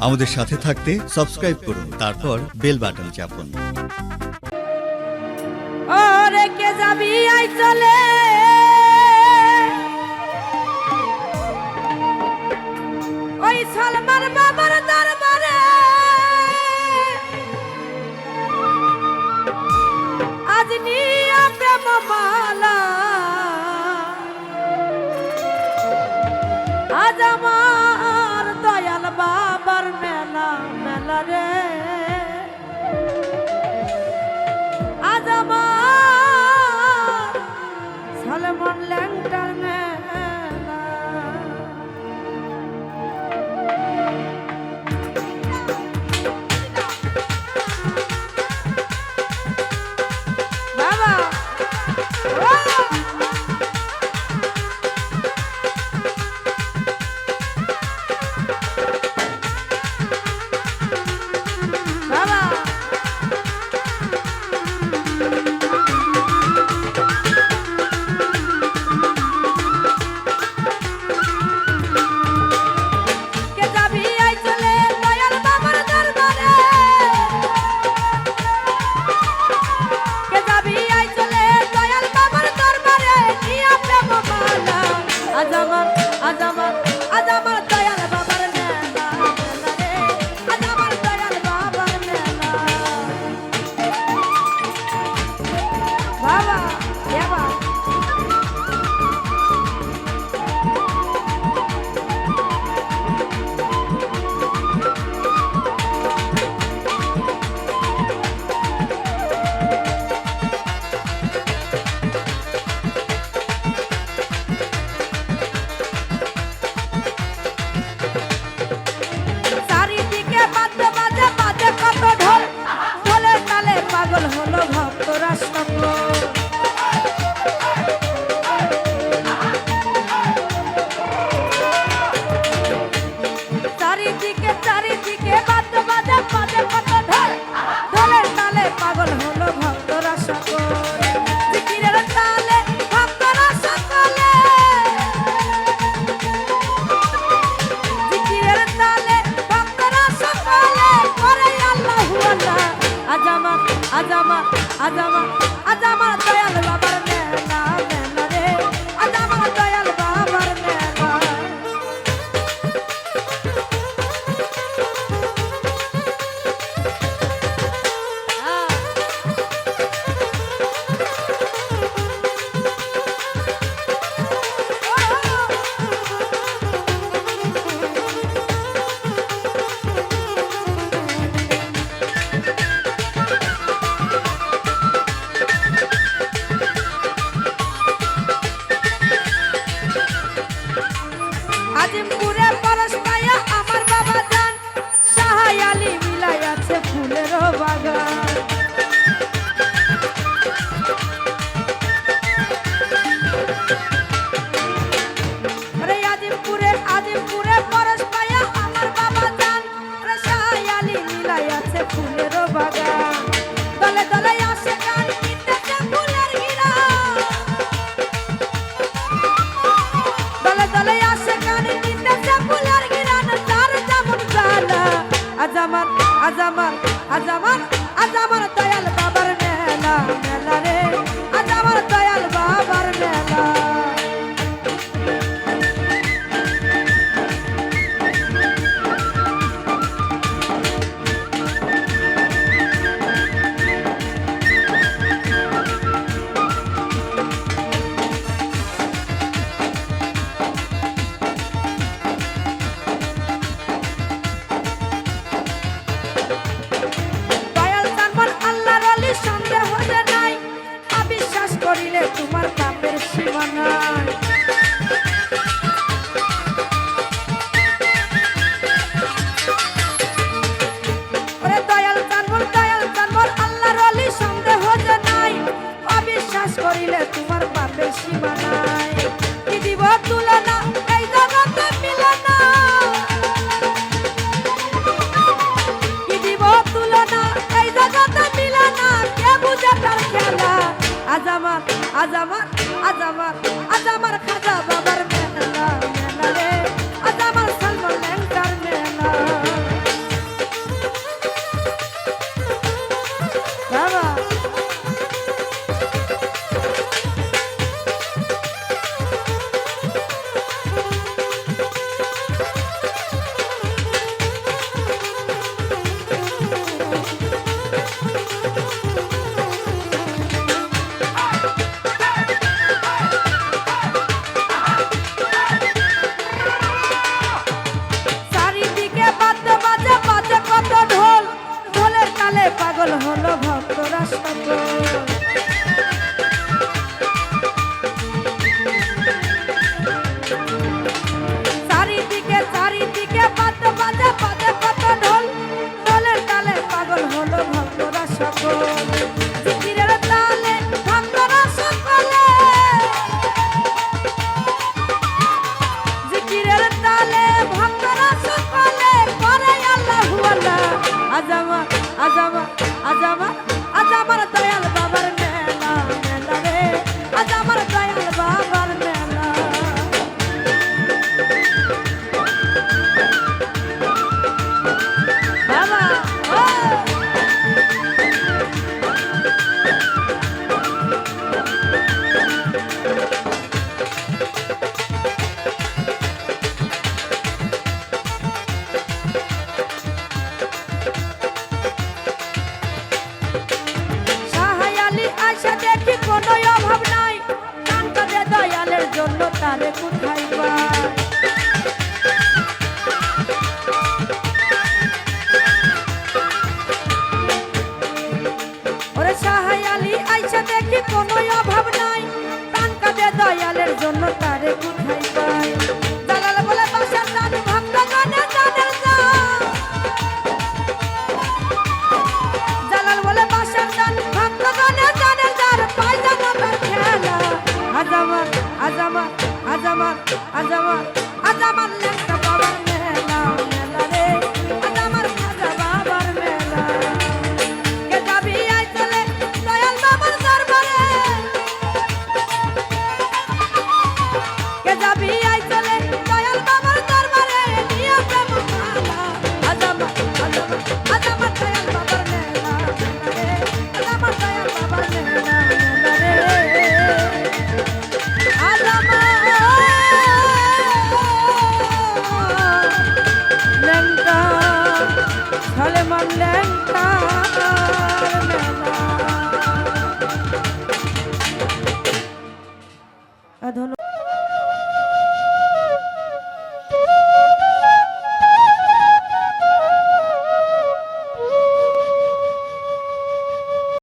আমাদের সাথে থাকতে সাবস্ক্রাইব করুন, তারপর বেল বাটন চাপুন। ওরে কে যাবি আই চলে ওই সালমান বাবার দরবারে, আজ নিয়ে প্রেম মালা, আজ আমার দয়াল বাবার মেলা মেলা রে, আজ আমার সালমান ল্যাংটার মেলা। বাবা বাবা কে যাবি আই চলে দয়াল বাবার দরবারে, কে যাবি আই চলে দয়াল বাবার দরবারে, নিয়া প্রেম মালা, আজ আমার আজ আমার আজ আমার দয়াল বাবার মেলা মেলা রে, আজ আমার দয়াল বাবার মেলা। বাবা বাবা চারিদিকে বাজে বাজে বাজে কত ঢোল, ঢোলের তালে পাগল হলো ভক্তরা সকল। চারিদিকে চারিদিকে বাজে বাজে বাজে কত ঢোল, ঢোলের তালে পাগল হলো ভক্তরা সকল। জিকিরের তালে ভক্তরা সকলে, জিকিরের তালে ভক্তরা সকলে করে আল্লাহু আল্লাহ। আজ আমার আজ আমার আজ আমার আজ আমার দয়াল বাবার মেলা মেলা রে, আজ আমার দয়াল বাবার মেলা। আজিমপুরে পরশ পায়া আমার বাবা জান, সাহাই আলী মিলাই আছে ফুলের বাগান। আরে আজিমপুরে আজিমপুরে পরশ পায়া আমার বাবা জান, আরে সাহাই আলী মিলাই আছে ফুলের বাগান। দলে দলে আসে গান নিতেছে ফুলের গিরা, দলে দলে আসে গান নিতেছে ফুলের গিরান, যার যেমন জ্বালা। আজ আমার আজ আমার আজ আমার আজ আমার দয়াল বাবার মেলা মেলা রে, আজ আমার দয়াল বাবার মেলা। আজ আমার আজ আমার আজ আমার দয়াল বাবার মেলা মেলা রে আজ আমার দয়াল বাবার মেলা বাবা ও সাহায়ালি আশা দেখি কোনো অভাব নাই কানটা দে দয়ালের জন্য তারে কোথায় পায় ওরে সাহায়ালি আশা দেখি কোনো অভাব নাই কানটা দে দয়ালের জন্য তারে কোথায় পায় দালাল বলে বাসার দান ভক্ত গানে দানের জালাল বলে বাসার দান ভক্ত গানে দানের দার পাই জামার খেলা আজ আমার আজ আমার আজ আমার আজ আমার আজ আমার লেখা বাবার মেলা মেলা রে আজ আমার খাজা বাবার মেলা কে যাবি আই চলে দয়াল বাবার দরবারে কে যাবি